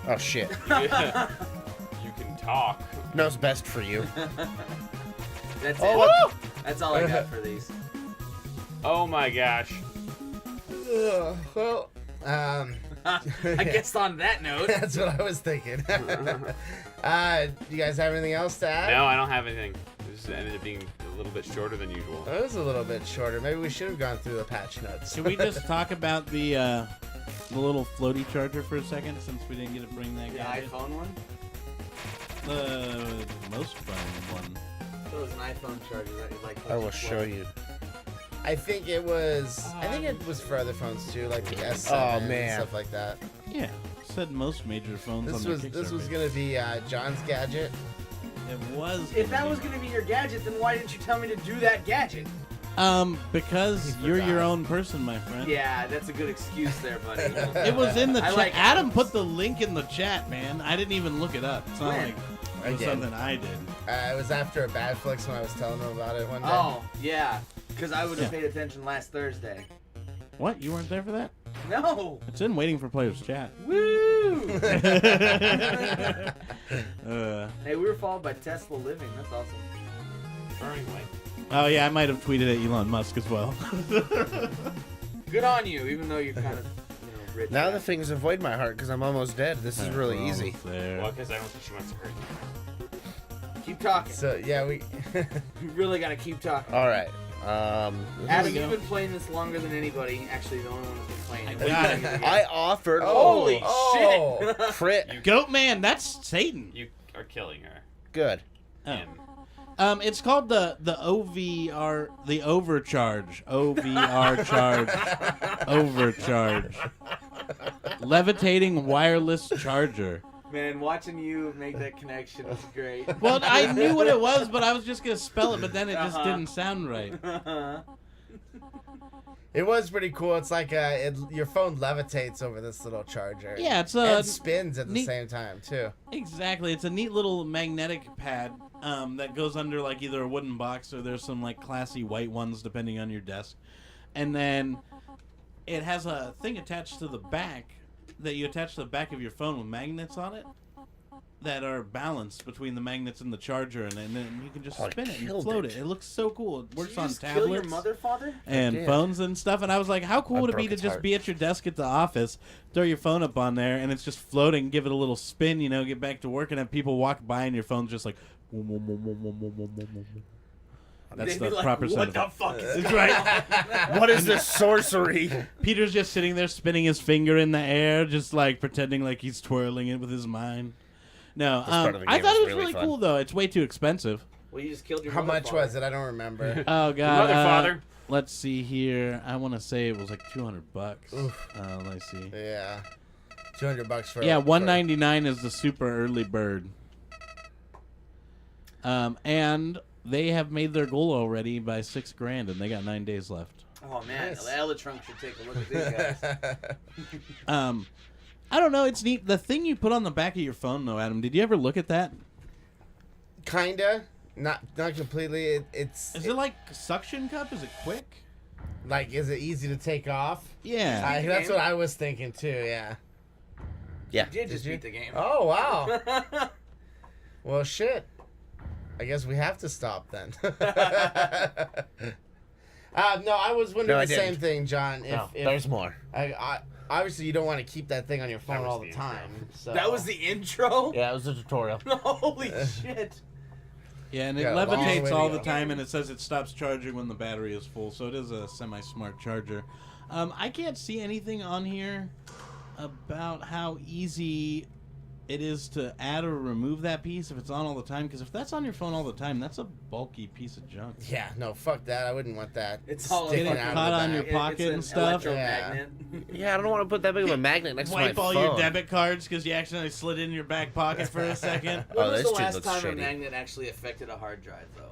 Oh shit. You can talk. Knows best for you. That's Oh, it. what? That's all I got for these. Oh my gosh. Well, I guess on that note, that's what I was thinking. You guys have anything else to add? No, I don't have anything. This ended up being a little bit shorter than usual. It was a little bit shorter. Maybe we should have gone through the patch notes. Should we just talk about the little floaty charger for a second, since we didn't get to bring that the guy? iPhone one. The most fun one. That was an iPhone charger that you like. I will show you. I think it was. I think it was for other phones too, like the S7 Oh, and man. stuff like that. Yeah, said most major phones This on their was Kickstarter page. gonna be John's gadget. It was. If that gonna was gonna be your gadget, then why didn't you tell me to do that gadget? because He you're your forgot. own person, my friend. Yeah, that's a good excuse there, buddy. It was in the I chat. like Adam Adam's. put the link in the chat, man. I didn't even look it up. It's not When? like I it was did. something I did. It was after a bad flicks when I was telling him about it one day. Oh, yeah. Because I would have Yeah. paid attention last Thursday. What? You weren't there for that? No! It's in Waiting for Players chat. Woo! uh, Hey, we were followed by Tesla Living. That's awesome. Burning light. oh yeah, I might have tweeted at Elon Musk as well. Good on you, even though you're kind of, rich. Now guy. the things avoid my heart because I'm almost dead. This is really We're easy. almost there. Well, because I don't think she wants to hurt you. Keep talking. So yeah, we. You really gotta keep talking. All right. Adam, we go. you've been playing this longer than anybody. Actually, the only one who's been playing it. I got it. I offered. Holy Oh. shit! Crit. Goat man, that's Satan. You are killing her. Good. Oh. Him. It's called the OVR, the overcharge. OVR charge. Overcharge. Levitating wireless charger. Man, watching you make that connection was great. Well, I knew what it was, but I was just gonna spell it, but then it just Uh-huh. didn't sound right. It was pretty cool. It's like your phone levitates over this little charger. Yeah, it's and spins at the neat- same time too. Exactly. It's a neat little magnetic pad that goes under like either a wooden box or there's some like classy white ones depending on your desk. And then it has a thing attached to the back that you attach to the back of your phone with magnets on it that are balanced between the magnets and the charger, and then you can just Oh, I spin it and killed float it. it. It looks so cool. It works Did you on just tablets kill your mother, father? and did. phones and stuff. And I was like, how cool I would it be broke to its just heart. be at your desk at the office, throw your phone up on there, and it's just floating, give it a little spin, get back to work, and have people walk by and your phone's just like... That's They'd the be like, proper what sound. the fuck is this? That's right. What is this sorcery? Peter's just sitting there spinning his finger in the air, just like pretending like he's twirling it with his mind. No, part of the I game thought is it was really really fun. cool though. It's way too expensive. Well, you just killed your How mother, much father. was it? I don't remember. Oh god. Mother, father. Let's see here. I want to say it was like $200. Oof. Let's see. Yeah, $200 for. Yeah, for- $199 is the super early bird. And they have made their goal already by $6,000, and they got 9 days left. Oh, man. Nice. The Ella Trunk should take a look at these guys. I don't know. It's neat. The thing you put on the back of your phone, though, Adam. Did you ever look at that? Kinda, not completely. It's Is it like a suction cup? Is it quick? like, is it easy to take off? Yeah. That's what I was thinking too. Yeah. Yeah. You did just you? beat the game. Oh wow. Well, shit. I guess we have to stop then. No, I was wondering No, I the same didn't. thing, John. No, If there's more. I obviously you don't want to keep that thing on your phone was all the the intro. time. So That was the intro? Yeah, it was a tutorial. Holy shit. Yeah, and it Yeah, long way levitates to all go. the time, and it says it stops charging when the battery is full, so it is a semi-smart charger. I can't see anything on here about how easy it is to add or remove that piece if it's on all the time, because if that's on your phone all the time, that's a bulky piece of junk. Yeah, no, fuck that. I wouldn't want that. It's all sticking Getting out caught of the on your back. pocket It's and stuff. electromagnet. Yeah, I don't want to put that big of a magnet next Wipe to my all phone. your debit cards because you accidentally slid it in your back pocket for a second. When Oh, was this the dude last looks time a shady. magnet actually affected a hard drive, though?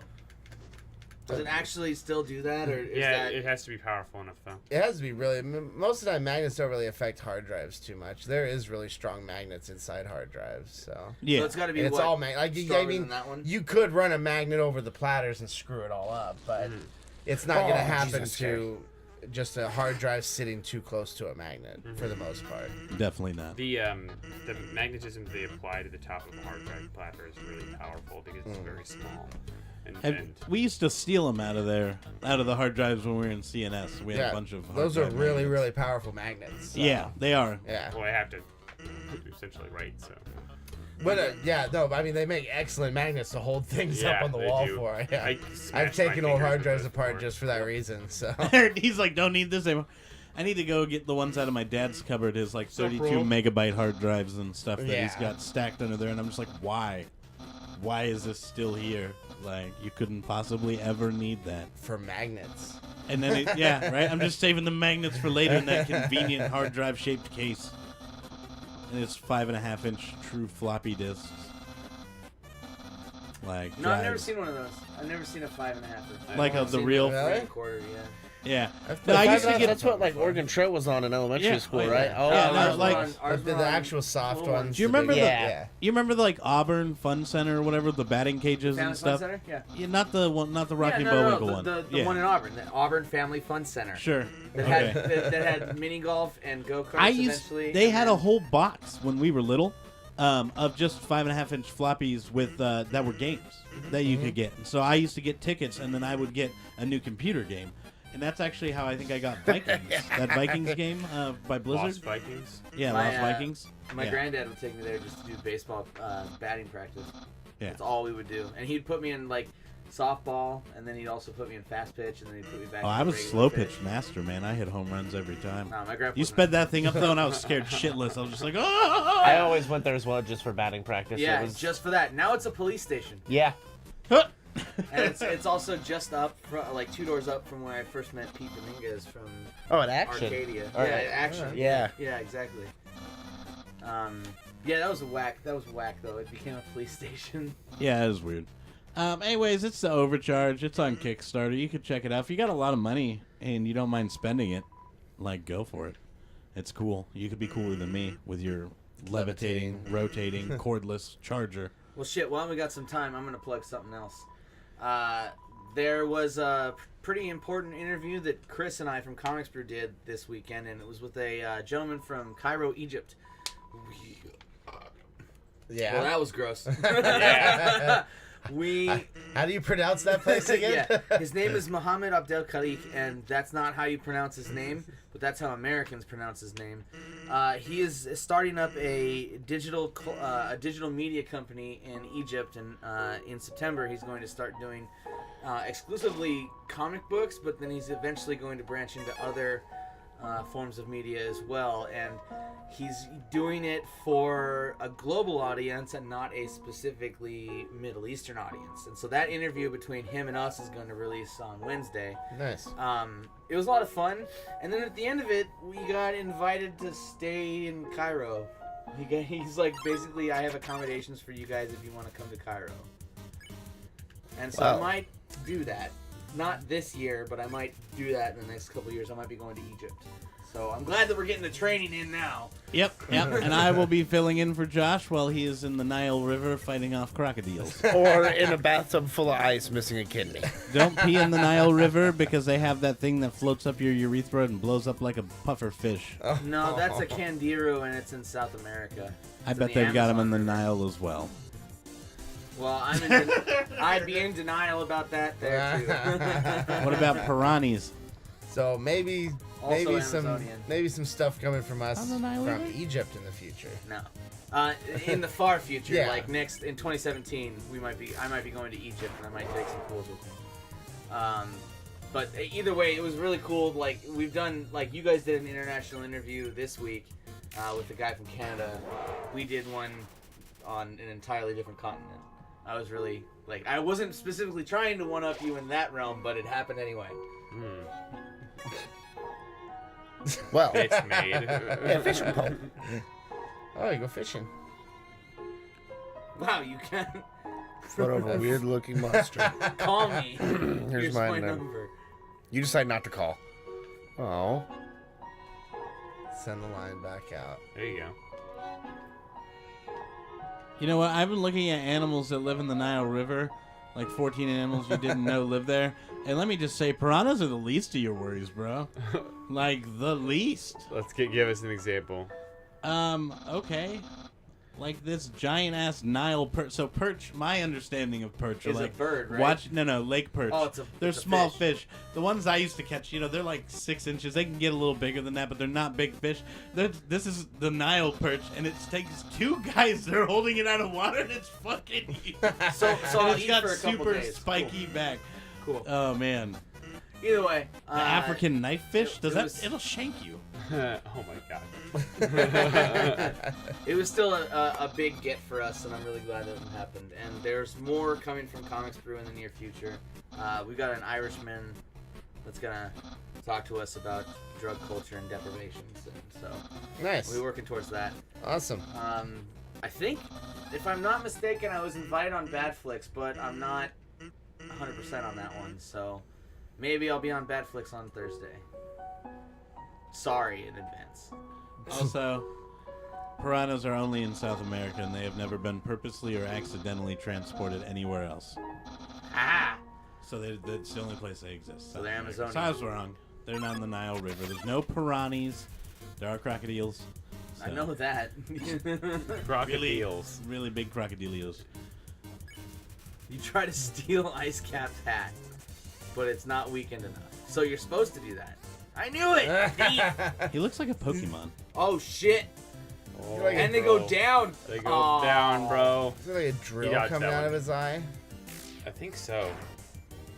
Does it actually still do that, or is Yeah, that... it has to be powerful enough though. It has to be really. Most of the time, magnets don't really affect hard drives too much. There is really strong magnets inside hard drives, so. Yeah. So it's got to be And it's what, all like I stronger mean, than that one? you could run a magnet over the platters and screw it all up, but it's not going to happen Jesus, to just a hard drive sitting too close to a magnet for the most part. Definitely not. The magnetism they apply to the top of a hard drive platter is really powerful because it's very small. And We used to steal them out of the hard drives when we were in CNS. We had Yeah, a bunch of hard those are drive really, magnets. really powerful magnets. so, Yeah, they are. Yeah. well, I have to essentially write so. But yeah, no, I mean they make excellent magnets to hold things up Yeah, on the they wall do. for. Yeah. I I've smashed taken my old fingers hard with drives those apart before. just for that reason. So He's like, don't need this anymore. I need to go get the ones out of my dad's cupboard, his like 32 bro? megabyte hard drives and stuff that he's Yeah. got stacked under there, and I'm just like, why? Why is this still here? Like, you couldn't possibly ever need that. for magnets. And then, yeah, right? I'm just saving the magnets for later in that convenient hard drive shaped case. And it's 5.5-inch true floppy disks. Like, No, I've never drives. seen one of those. I've never seen a 5.5. Like I've the seen real- a Really? quarter, yeah. Yeah. I've No, played I used to 5.5 get. That's what like Oregon Trail was on in elementary Yeah, school, oh, yeah. right? Oh, Yeah, no, ours were like- on- ours the were on actual soft little ones. Do you the big- remember the- Yeah. You remember the, like Auburn Fun Center or whatever, the batting cages Family and Fun stuff? Center? Yeah. Yeah, not the one, not the Rocky yeah, Bullwinkle no, one. The yeah. one in Auburn, the Auburn Family Fun Center. Sure. That Okay. had that had mini golf and go karts. I used. Eventually, They and had a then- whole box when we were little, of just 5.5-inch floppies with that were games that you could get. So I used to get tickets, and then I would get a new computer game, and that's actually how I think I got Vikings. That Vikings game by Blizzard. Lost Vikings. Yeah, My, Lost Vikings. My Yeah. granddad would take me there just to do baseball batting practice. Yeah. That's all we would do, and he'd put me in like softball, and then he'd also put me in fast pitch, and then he'd put me back. Oh, in I was regular slow pitch. pitch master, man. I hit home runs every time. No, my grandpa. You wasn't- sped that thing up though, and I was scared shitless. I was just like, oh. I always went there as well just for batting practice. Yeah, It was, just for that. Now it's a police station, yeah. and it's also just up, like 2 doors up from where I first met Pete Dominguez from Oh, an action. Arcadia. All Yeah, right. action. Yeah. Yeah, exactly. Yeah, that was whack. That was whack though. It became a police station. Yeah, it was weird. Anyways, it's the Overcharge. It's on Kickstarter. You could check it out. If you got a lot of money and you don't mind spending it, like, go for it. It's cool. You could be cooler than me with your levitating, rotating, cordless charger. Well, shit. While we got some time, I'm gonna plug something else. There was a pretty important interview that Chris and I from Comics Brew did this weekend, and it was with a gentleman from Cairo, Egypt. Yeah. Well, that was gross. Yeah. How do you pronounce that place again? Yeah, his name is Mohammed Abdel Khalik, and that's not how you pronounce his name, but that's how Americans pronounce his name. He is starting up a digital media company in Egypt, and in September he's going to start doing exclusively comic books, but then he's eventually going to branch into other forms of media as well, and he's doing it for a global audience and not a specifically Middle Eastern audience. And so that interview between him and us is going to release on Wednesday. Nice. It was a lot of fun, and then at the end of it, we got invited to stay in Cairo. He's like, basically, I have accommodations for you guys if you want to come to Cairo. And so I Wow. might do that. Not this year, but I might do that in the next couple of years. I might be going to Egypt. So I'm glad that we're getting the training in now. Yep. And I will be filling in for Josh while he is in the Nile River fighting off crocodiles. Or in a bathtub full of ice missing a kidney. Don't pee in the Nile River because they have that thing that floats up your urethra and blows up like a puffer fish. No, that's a Candiru, and it's in South America. I It's bet in they've got them in Amazon the River. Nile as well. Well, I'd be in denial about that there too. What about piranhas? So maybe Amazonian. some stuff coming from us On the Nile from River? Egypt in the future. No. In the far future, Yeah. like in 2017, I might be going to Egypt, and I might take some pools with me. But either way, it was really cool. Like we've done, like you guys did an international interview this week with the guy from Canada. We did one on an entirely different continent. I was really like, I wasn't specifically trying to one up you in that realm, but it happened anyway. Well, It's made. yeah, fishing pole. Oh, you go fishing. Wow, you can Foot of a weird-looking monster. call me. Here's my number. You decide not to call. Oh. Send the line back out. There you go. You know what? I've been looking at animals that live in the Nile River, like 14 animals you didn't know live there. And let me just say, piranhas are the least of your worries, bro. Like, the least. Let's give us an example. Okay. Like this giant-ass Nile perch. So perch, my understanding of perch are Is a like... bird, right? No, lake perch. Oh, They're it's a small fish. fish. The ones I used to catch, they're like 6 inches. They can get a little bigger than that, but they're not big fish. This is the Nile perch, and it takes 2 guys. They're holding it out of water, and it's fucking huge. So And I'll it's eat got for a couple super days. spiky back. Cool. Oh, man. Either way, The African knife fish? it It'll shank you. Oh my god. It was still a big get for us, and I'm really glad that it happened. And there's more coming from Comics Brew in the near future. We got an Irishman that's gonna talk to us about drug culture and deprivations, and so Nice. we're working towards that. Awesome. I think, if I'm not mistaken, I was invited on Bad Flicks, but I'm not 100% on that one. So maybe I'll be on Bad Flicks on Thursday. Sorry in advance. Also, piranhas are only in South America, and they have never been purposely or accidentally transported anywhere else. Ah! So that's the only place they exist. So they're South America. Amazonian. So I was wrong. They're not in the Nile River. There's no piranhas. There are crocodiles. I So, know that. Crocodiles. really big crocodilios. You try to steal Ice Cap's hat, but it's not weakened enough. So you're supposed to do that. I knew it! Thief! He looks like a Pokemon. Oh shit! You're like And a, they go down! They go Aw. down, bro. is there like a drill dodged coming that out one. of his eye? I think so.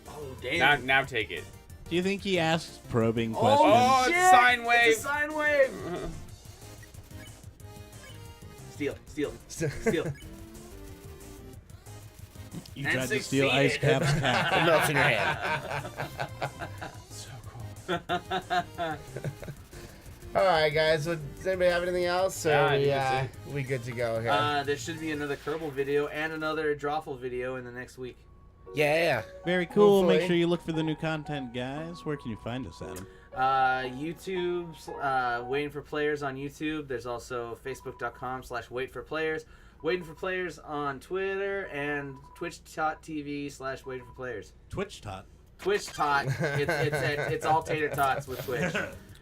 Oh, damn. Now take it. Do you think he asks probing Oh, questions? Oh, it's shit! a sine wave. It's a sine wave! Steal, steal, steal. You And tried to steal Ice succeeded. Cap's cat. It melts in your hand. So cool. All right, guys. Well, does anybody have anything else? Or Yeah, I we, think that's we good to go here? There should be another Kerbal video and another Drawful video in the next week. Yeah. Very cool. Hopefully. Make sure you look for the new content, guys. Where can you find us, Adam? YouTube's Waiting for Players on YouTube. There's also Facebook.com/WaitForPlayers. Waiting for Players on Twitter and Twitch.tv/Waiting for Players. Twitch tot. Twitch tot. It's all tater tots with Twitch.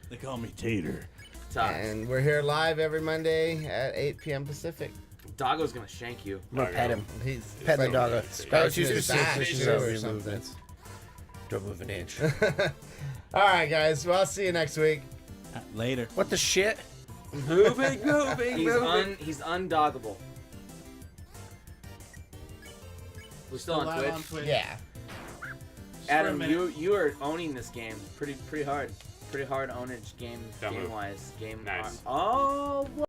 They call me Tater. Tots. And we're here live every Monday at 8 p.m. Pacific. Doggo's gonna shank you. I'm gonna pet him. He's Pet the like doggo. scratching his back, This is too, over or your something. movements. Don't move an inch. All right, guys. Well, I'll see you next week. Later. What the shit? Moving. He's undoggable. We're still on live Twitch. Yeah. for a Adam, minute. you are owning this game pretty hard. Pretty hard ownage game Don't move. wise. Nice. Oh.